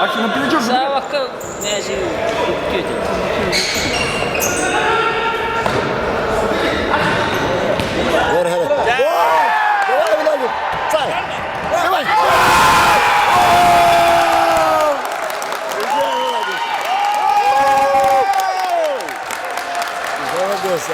Акина перейдешь. Савака, не живу. Давай, Владимир. Сай. Давай. Молодец.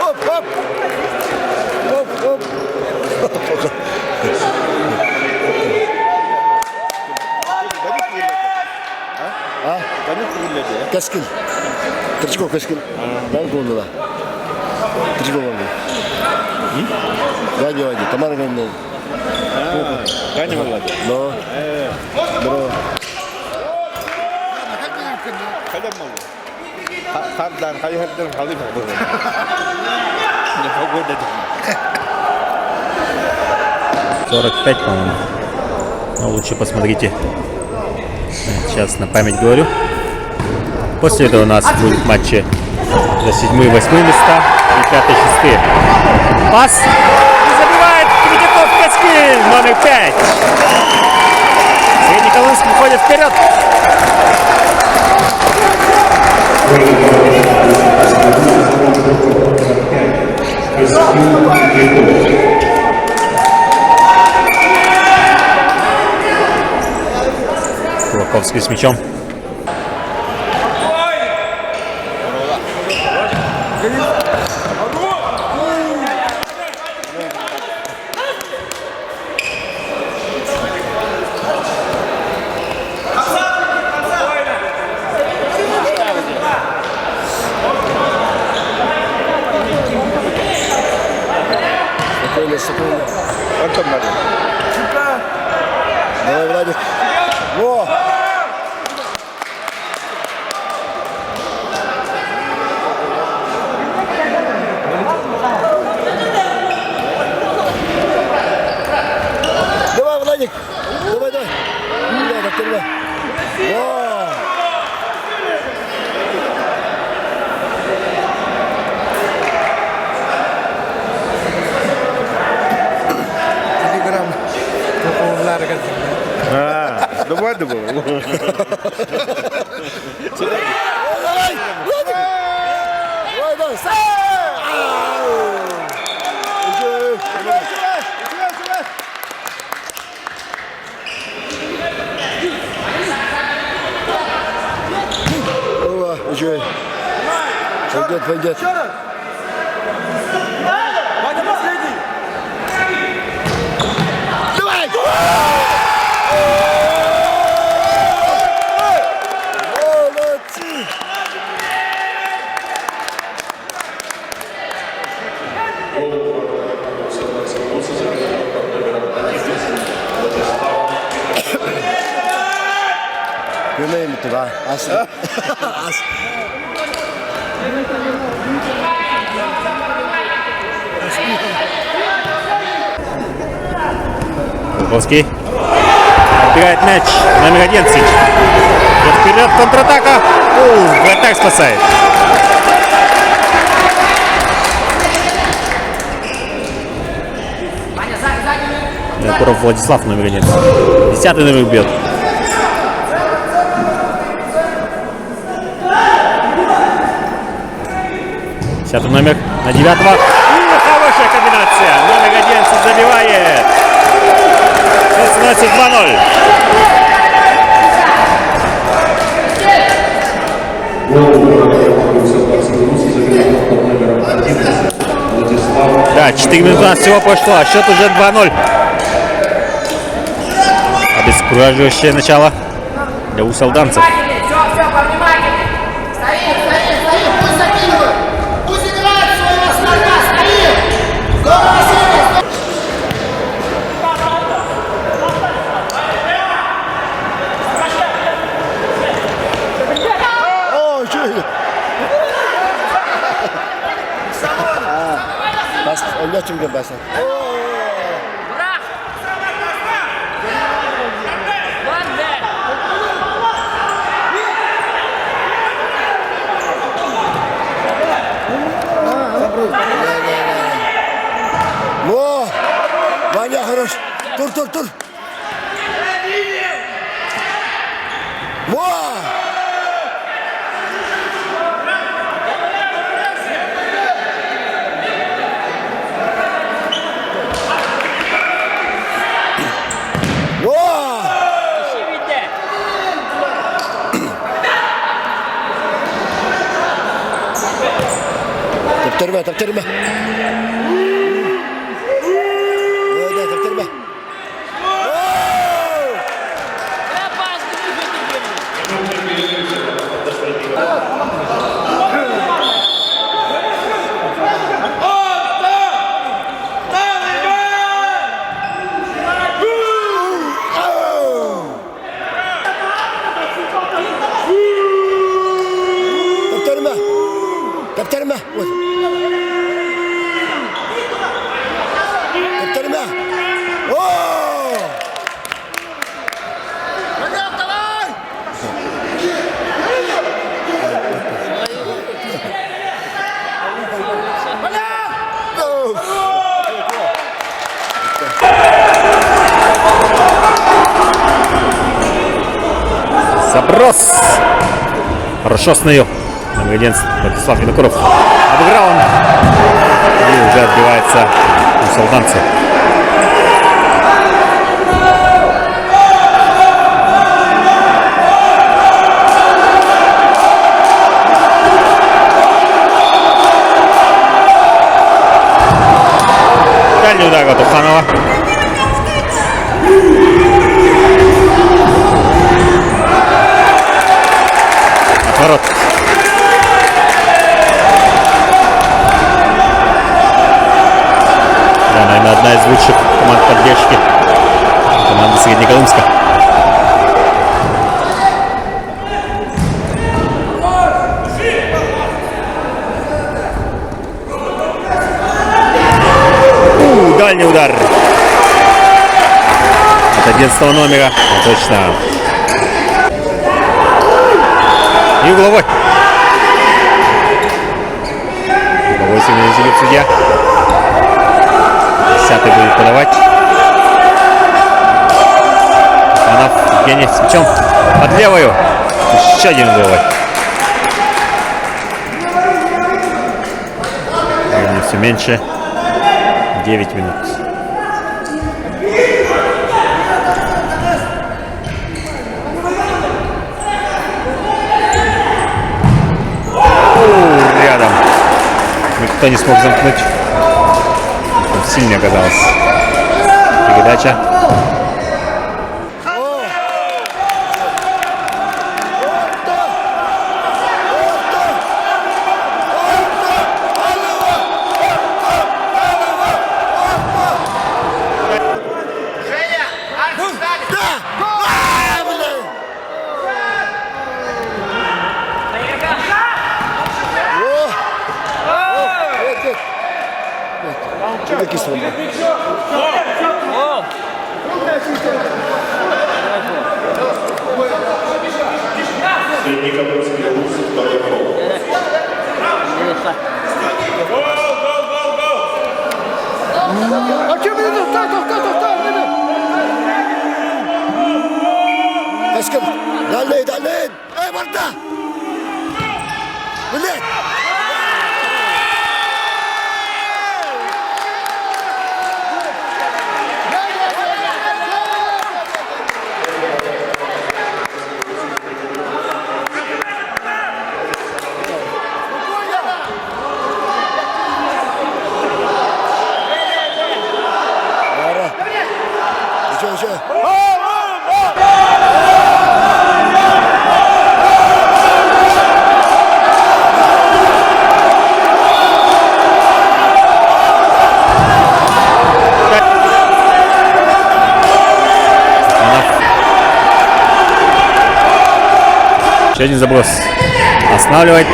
Оп, оп. Оп, оп. Keskin. Tercikok keskin. Ben konuda. Tercikok oldu. Ваня, Тамара Ивановна. Ваня молодец. Но. Бро. Kadang malu. Hardan, kali hardan, kali bagus. Не погода. 45, по-моему. Но лучше посмотрите. Сейчас на память говорю. После этого у нас будет матчи за 7-8 места и 5-6. Пас. И забивает Третьяков Каскин, номер 5. Среднеколымск выходит вперед. Кулаковский с мячом. Давай, Владик. Во! Давай, Владик. Давай, давай. Давай, так давай. Во! Давай, давай. Давай, Владик. Давай, давай. Пойдет, пойдет. Давай! Молодцы! Görmeyeyim mi ha? Aslı. Aslı. Кулаковский. Отбирает мяч. Номер 11. Идет вперед. Контратака. Вратарь спасает. Якуров Владислав, номер 11. 10-й номер бьет. Десятый номер на 9-го. Хорошая комбинация. Номер 11 забивает. Становится 2-0. Да, 4 минуты всего прошло, а счет уже 2-0. Обескураживающее начало для усалданцев. Oyna çünkü ben sen. Во! Ваня хорош. Тур. Во! Во! Teptirme, teptirme. Öyle teptirme. Teptirme. Teptirme. Teptirme. Oo! Заброс. Хорошо остановил. Наконец, Владислав Винокуров. Обыграл он. И уже отбивается у солданца. Дальний удар от Уханова. Отворот. Да, наверное, одна из лучших команд поддержки. Команда Среднеколымска. Дальний удар. От 11 номера. Точно. И угловой. Угловой сегодня заявил судья. 10-й будет подавать. Панов Евгений с мячом под левую. Еще один угловой. Времени все меньше. 9 минут. Рядом. Никто не смог замкнуть. Сильно оказалось. Передача. Aşkım, dalleyin, dalleyin. Ey Marta! Millet! Еще один заброс. Останавливать.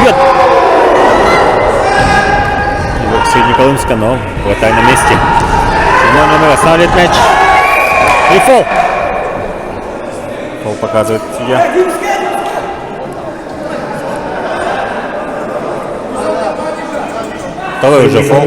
Бьет. Среднеколымска, но хватай на месте. 7 номер останавливает мяч. И фол. Фол показывает судья. Второй уже фол.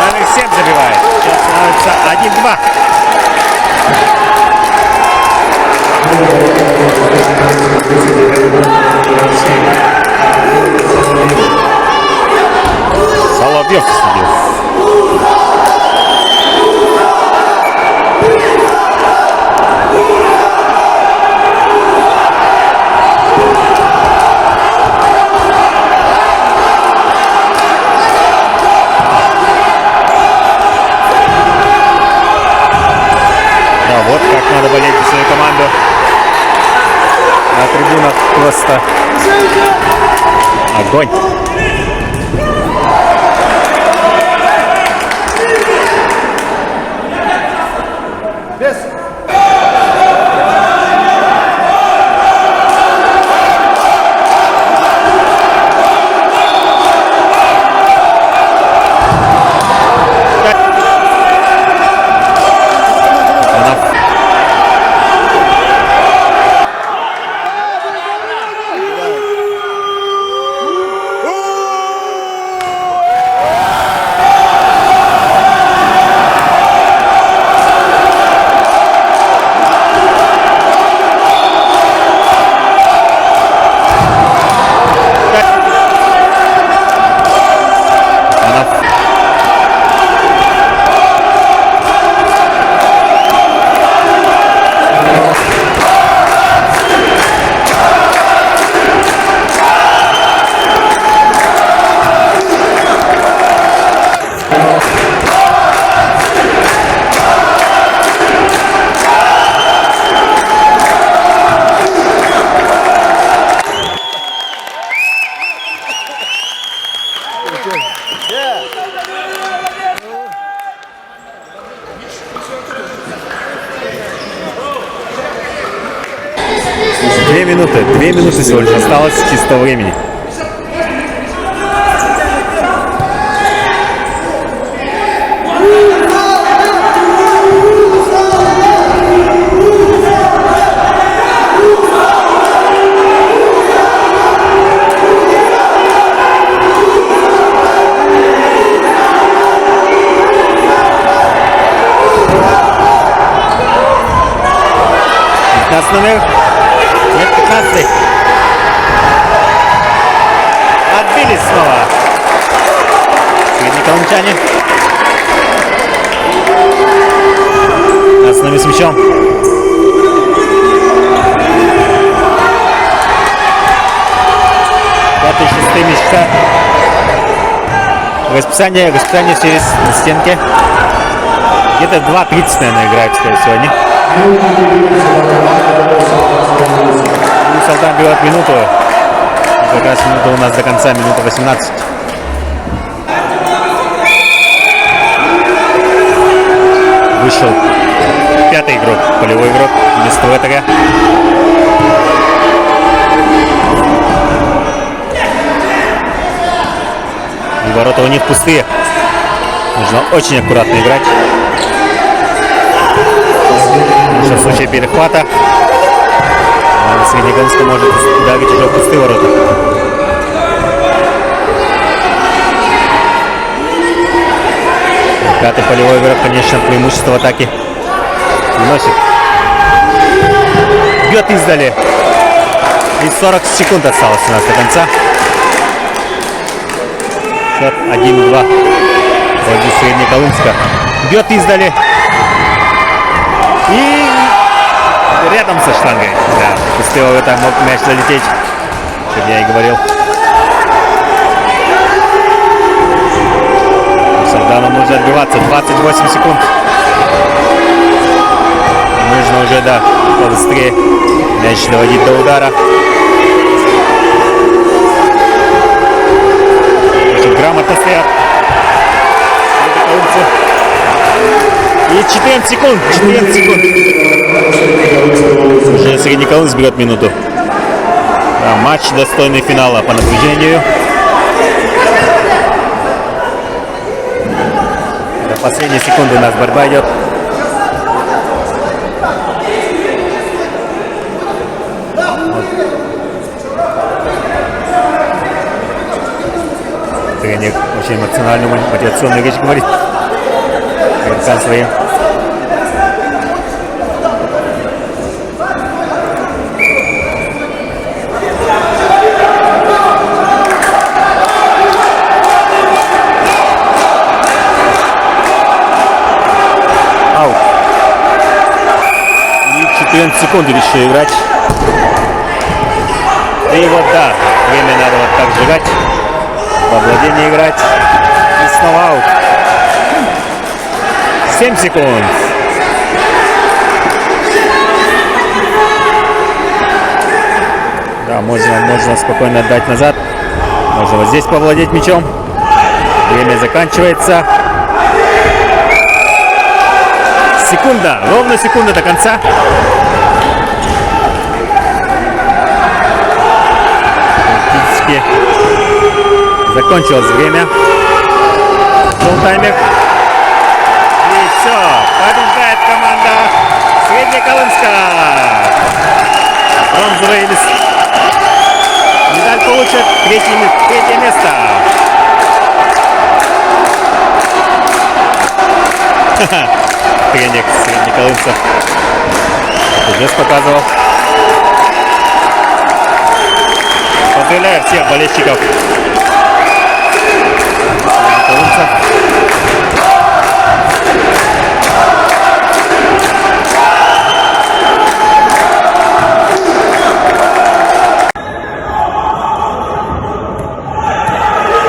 Номер 7 забивает. Сейчас становится 1-2. Соловьев судил. Да, вот как надо болеть за свою команду. На трибунах просто огонь. Две минуты всего лишь осталось чистого времени. Номер 15. Отбились снова. Средний колымчане. Основными с мячом. Пятый, шестый мяча. Расписание через на стенке. Где-то 2:30, наверное, играют сегодня. Салтан берет минуту. Как раз минута у нас до конца, минута 18. Вышел пятый игрок, полевой игрок вместо вратаря. И ворота у них пустые. Нужно очень аккуратно играть. Потому что в случае перехвата Среднеколымска может ударить уже в пустые ворота. Пятый полевой игрок, конечно, преимущество в атаке выносит. Бьет издали. И 40 секунд осталось у нас до конца. Счет 1-2. Вроде Среднеколымска. Бьет издали. И рядом со штангой. Да, пустые ворота, мог мяч залететь. Как я и говорил. Сардану нужно отбиваться. 28 секунд. Нужно уже, да, побыстрее мяч доводить до удара. Очень грамотно стоят. И 14 секунд. 14 секунд. Уже Среднеколымск берет минуту. Да, матч достойный финала по напряжению. До последней секунды у нас борьба идет. Тренер очень эмоциональную, мотивационную речь говорит. Игрокам своим. Аут. И 14 секунд еще играть. И вот да, время надо вот так сжигать. Во владение играть. И снова аут. 7 секунд. Да, можно спокойно отдать назад. Можно вот здесь повладеть мячом. Время заканчивается. Секунда. Ровно секунда до конца. Практически закончилось время. Шел таймер. И все. Побеждает команда Среднеколымска. Бронзовый медаль получит. Третье место. Тренер Среднеколымцев уже показывал. Поздравляю всех болельщиков Среднеколымцев.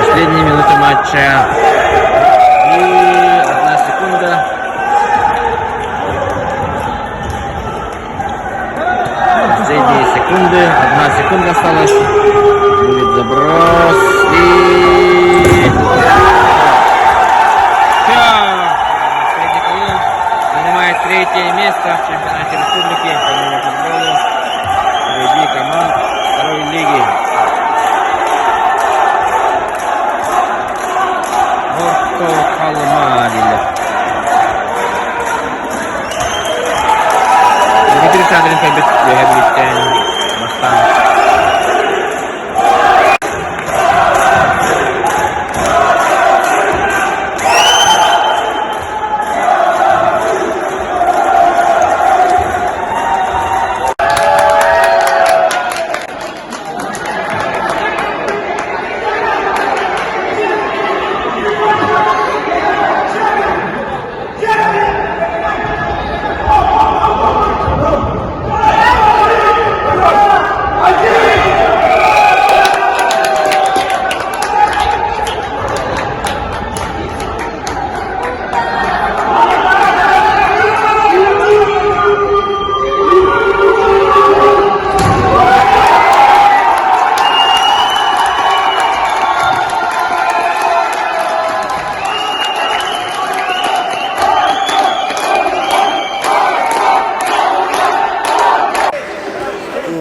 Последние минуты матча. И 1 секунда. Последние секунды. 1 секунда осталась. Будет заброс. И... Среднеколымск занимает 3-е место в чемпионате республики по мини-футболу среди команд 2-й лиги. Dimitriy Sadrin kaybet rehabiliten Bastan.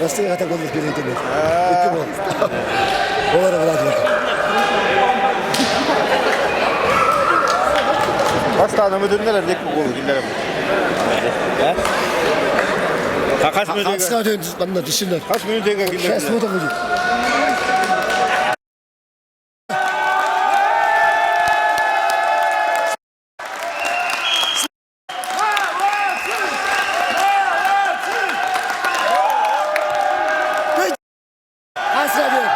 Gazete kata golü bir yedi mi? Bitti mi? Olara bıraktı. Kaç tane müdürler dik bu gol giller mi? Kaç minut? Haksına döndü bana dışında. Kaç minut giller? Kes moda koydu. Haksına döndü.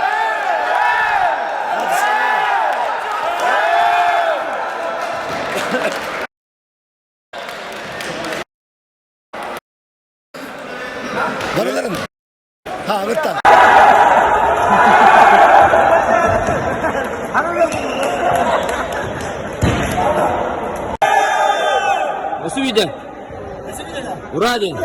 Bana ha, betul. До свидания. Урадин.